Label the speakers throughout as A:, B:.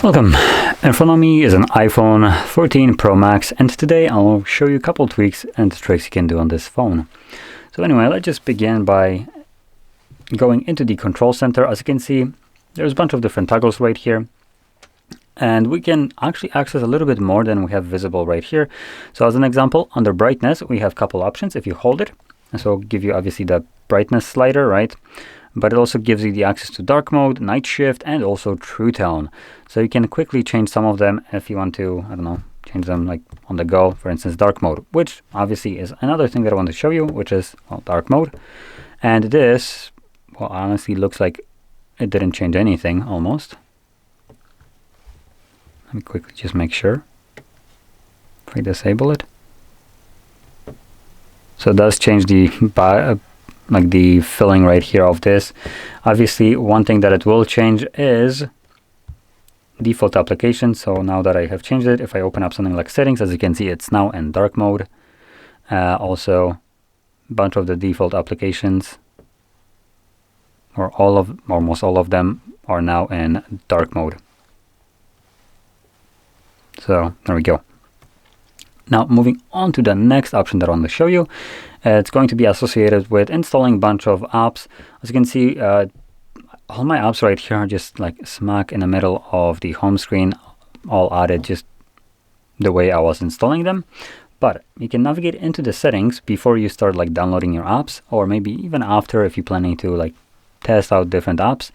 A: Welcome. In front of me is an iPhone 14 Pro Max, and today I'll show you a couple tweaks and tricks you can do on this phone. So anyway, let's just begin by going into the control center. As you can see, there's a bunch of different toggles right here, and we can actually access a little bit more than we have visible right here. So as an example, under brightness, we have a couple options if you hold it. And so it'll give you obviously the brightness slider, right? But it also gives you the access to dark mode, night shift, and also true tone. So you can quickly change some of them if you want to, I don't know, change them like on the go, for instance, dark mode, which obviously is another thing that I want to show you, which is, well, dark mode. And this, well, honestly looks like it didn't change anything almost. Let me quickly just make sure if I disable it. So it does change the like the filling right here of this. Obviously, one thing that it will change is default application. So now that I have changed it, if I open up something like settings, as you can see, it's now in dark mode. Also, a bunch of the default applications, or almost all of them, are now in dark mode. So there we go. Now moving on to the next option that I want to show you. It's going to be associated with installing a bunch of apps. As you can see, all my apps right here are just like smack in the middle of the home screen, all added just the way I was installing them. But you can navigate into the settings before you start like downloading your apps, or maybe even after if you're planning to like test out different apps.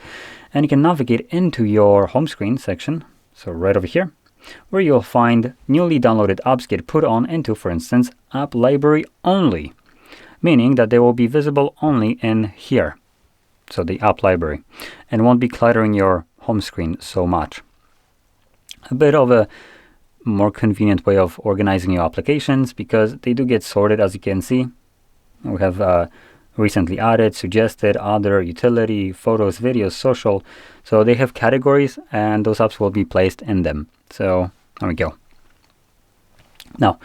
A: And you can navigate into your home screen section, so right over here, where you'll find newly downloaded apps get put on into, for instance, app library only, meaning that they will be visible only in here, so the app library, and won't be cluttering your home screen so much. A bit of a more convenient way of organizing your applications, because they do get sorted. As you can see, we have recently added, suggested, other, utility, photos, videos, social. So they have categories, and those apps will be placed in them. So there we go. Now,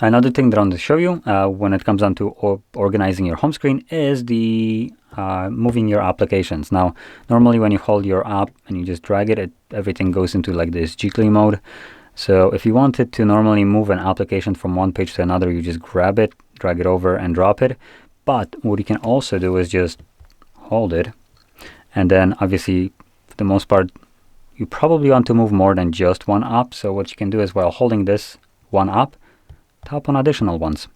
A: another thing that I want to show you when it comes down to organizing your home screen is the moving your applications. Now, normally when you hold your app and you just drag it, everything goes into like this jiggly mode. So if you wanted to normally move an application from one page to another, you just grab it, drag it over, and drop it. But what you can also do is just hold it, and then obviously, for the most part, you probably want to move more than just one app. So what you can do is, while holding this one app, tap on additional ones.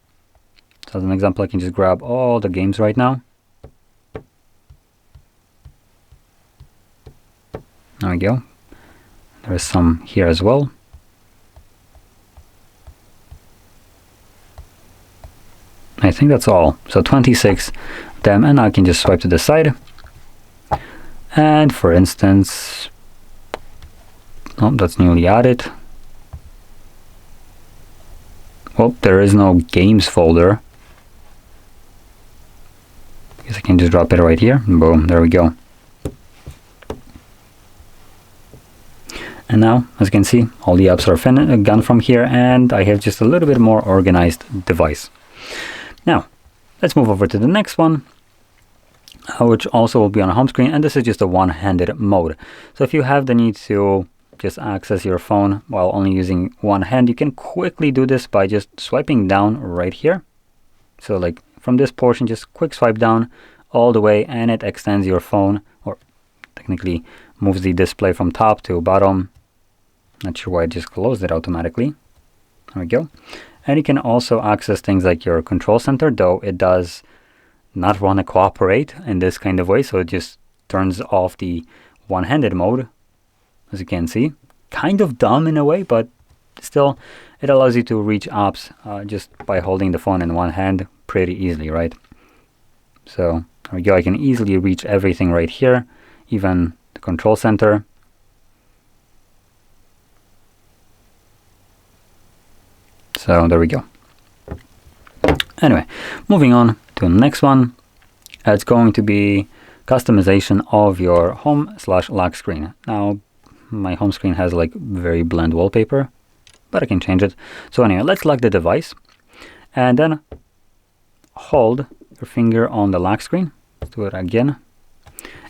A: So as an example, I can just grab all the games right now. There we go. There is some here as well. I think that's all. So 26 of them, and I can just swipe to the side. And for instance, oh, that's newly added. Well, there is no games folder. I guess I can just drop it right here. Boom, there we go. And now, as you can see, all the apps are gone from here, and I have just a little bit more organized device. Now, let's move over to the next one, which also will be on a home screen, and this is just a one-handed mode. So if you have the need to just access your phone while only using one hand, you can quickly do this by just swiping down right here. So like from this portion, just quick swipe down all the way, and it extends your phone, or technically moves the display from top to bottom. Not sure why it just closed it automatically. There we go. And you can also access things like your control center, though it does not want to cooperate in this kind of way. So it just turns off the one-handed mode, as you can see. Kind of dumb in a way, but still it allows you to reach apps just by holding the phone in one hand pretty easily, right? So there we go. I can easily reach everything right here, even the control center. So there we go. Anyway, moving on to the next one. It's going to be customization of your home/lock screen. Now, my home screen has like very bland wallpaper, but I can change it. So anyway, let's lock the device, and then hold your finger on the lock screen. Let's do it again.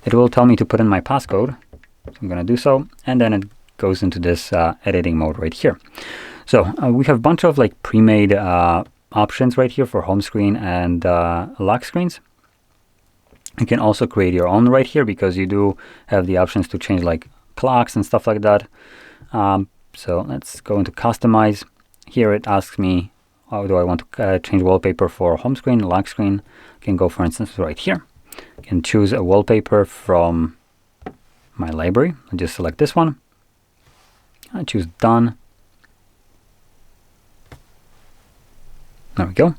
A: It will tell me to put in my passcode. So I'm going to do so, and then it goes into this editing mode right here. So we have a bunch of like pre-made options right here for home screen and lock screens. You can also create your own right here, because you do have the options to change like clocks and stuff like that. So let's go into customize. Here it asks me, how do I want to change wallpaper for home screen, lock screen. I can go, for instance, right here. I can choose a wallpaper from my library. I just select this one. I choose done. There we go.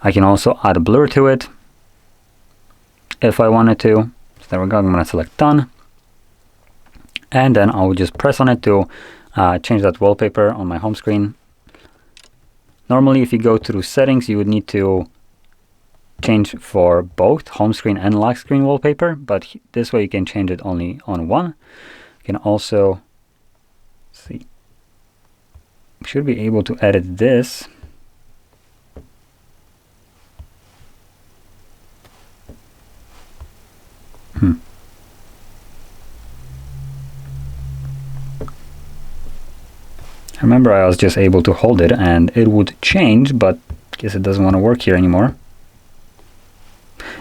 A: I can also add a blur to it if I wanted to. So there we go. I'm going to select done. And then I'll just press on it to change that wallpaper on my home screen. Normally, if you go through settings, you would need to change for both home screen and lock screen wallpaper, but this way you can change it only on one. You can also see, should be able to edit this. Remember, I was just able to hold it and it would change, but I guess it doesn't want to work here anymore.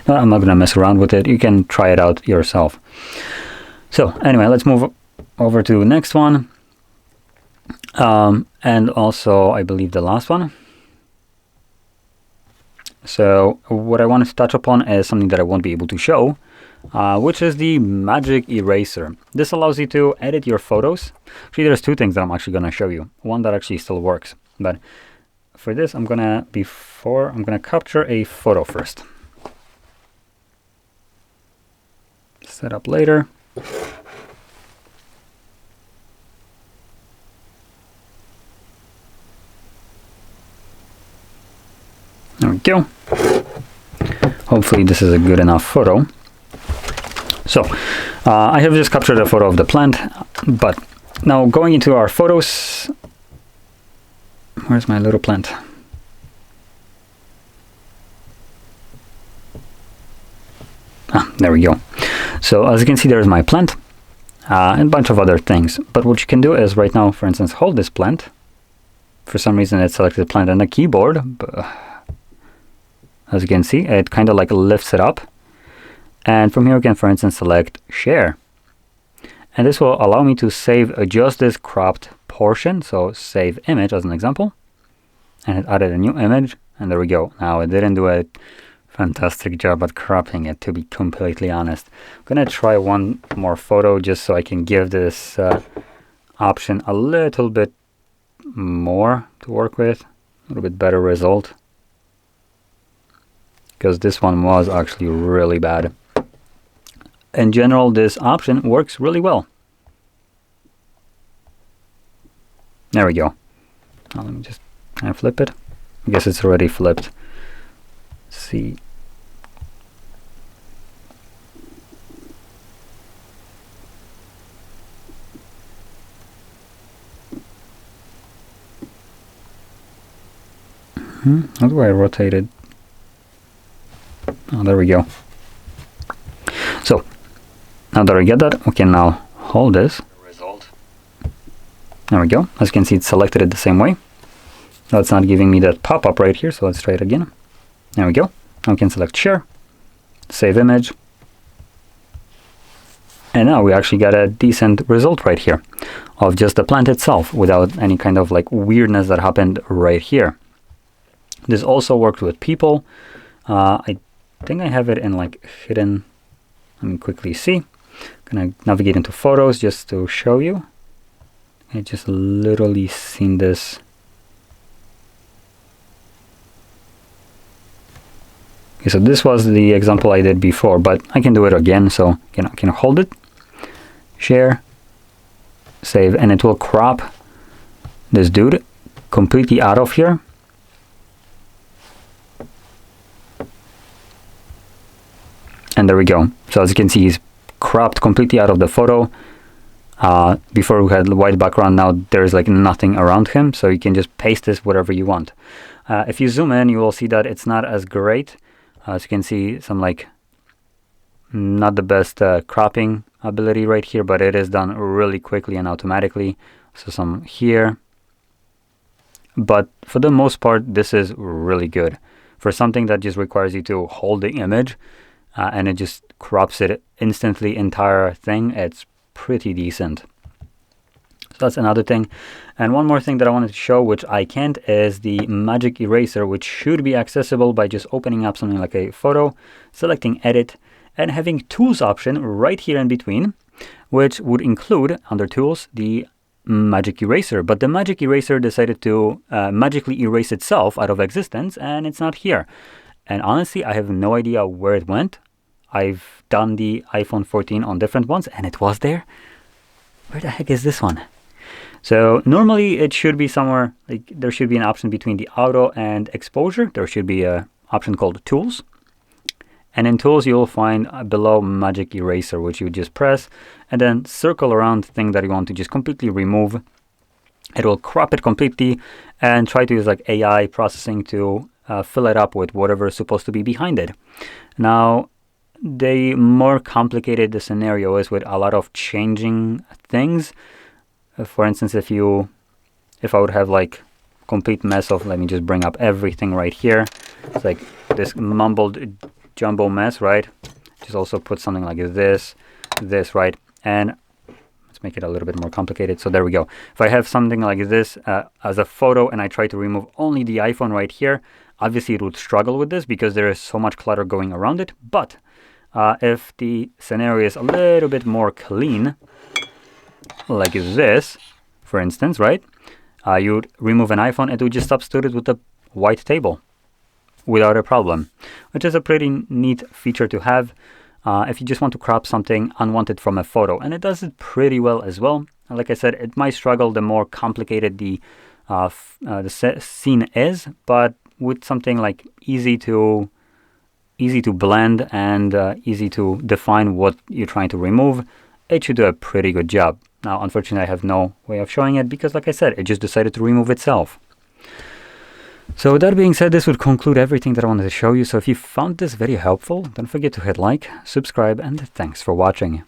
A: No, I'm not going to mess around with it. You can try it out yourself. So anyway, let's move over to the next one. And also, I believe the last one. So what I wanted to touch upon is something that I won't be able to show, which is the magic eraser. This allows you to edit your photos. Actually, there's two things that I'm actually going to show you. One that actually still works, but for this, I'm going to capture a photo first. Set up later. There we go. Hopefully this is a good enough photo. So I have just captured a photo of the plant, but now going into our photos, where's my little plant? There we go. So as you can see, there's my plant and a bunch of other things. But what you can do is right now, for instance, hold this plant. For some reason, it selected plant on the keyboard. But as you can see, it kind of like lifts it up. And from here, you can, for instance, select share. And this will allow me to save just this cropped portion. So save image as an example. And it added a new image. And there we go. Now it didn't do a fantastic job at cropping it, to be completely honest. I'm going to try one more photo just so I can give this option a little bit more to work with. A little bit better result. Because this one was actually really bad. In general, this option works really well. There we go. Now let me just kind of flip it. I guess it's already flipped. Let's see. How do I rotate it? Oh, there we go. So now that I get that, we can now hold this. Result. There we go. As you can see, it's selected it the same way. Now it's not giving me that pop-up right here, so let's try it again. There we go. Now we can select share, save image. And now we actually got a decent result right here of just the plant itself without any kind of like weirdness that happened right here. This also works with people. I think I have it in like hidden. Let me quickly see. I'm gonna navigate into photos just to show you. I just literally seen this. Okay, so this was the example I did before, but I can do it again. So I can hold it, share, save, and it will crop this dude completely out of here. And there we go. So as you can see, he's cropped completely out of the photo. Before we had the white background, now there's like nothing around him. So you can just paste this whatever you want. If you zoom in, you will see that it's not as great. As you can see, some like Not the best cropping ability right here, but it is done really quickly and automatically. So some here. But for the most part, this is really good. For something that just requires you to hold the image and it just crops it instantly, entire thing, it's pretty decent. So that's another thing. And one more thing that I wanted to show, which I can't, is the magic eraser, which should be accessible by just opening up something like a photo, selecting edit, and having tools option right here in between, which would include under tools the magic eraser. But the magic eraser decided to magically erase itself out of existence, and it's not here. And honestly, I have no idea where it went. I've done the iPhone 14 on different ones, and it was there. Where the heck is this one? So normally it should be somewhere, like there should be an option between the auto and exposure. There should be an option called tools. And in tools, you'll find below magic eraser, which you just press and then circle around the thing that you want to just completely remove. It will crop it completely and try to use like AI processing to fill it up with whatever is supposed to be behind it. Now, the more complicated the scenario is with a lot of changing things. For instance, if I would have like complete mess of, let me just bring up everything right here. It's like this mumbled jumbo mess, right? Just also put something like this, right? And let's make it a little bit more complicated. So there we go. If I have something like this as a photo and I try to remove only the iPhone right here, obviously it would struggle with this because there is so much clutter going around it. But if the scenario is a little bit more clean, like this, for instance, right? You would remove an iPhone, it would just substitute it with a white table without a problem, which is a pretty neat feature to have if you just want to crop something unwanted from a photo. And it does it pretty well as well. Like I said, it might struggle the more complicated the scene is, but with something like easy to blend and easy to define what you're trying to remove, it should do a pretty good job. Now, unfortunately, I have no way of showing it because, like I said, it just decided to remove itself. So with that being said, this would conclude everything that I wanted to show you. So if you found this video helpful, don't forget to hit like, subscribe, and thanks for watching.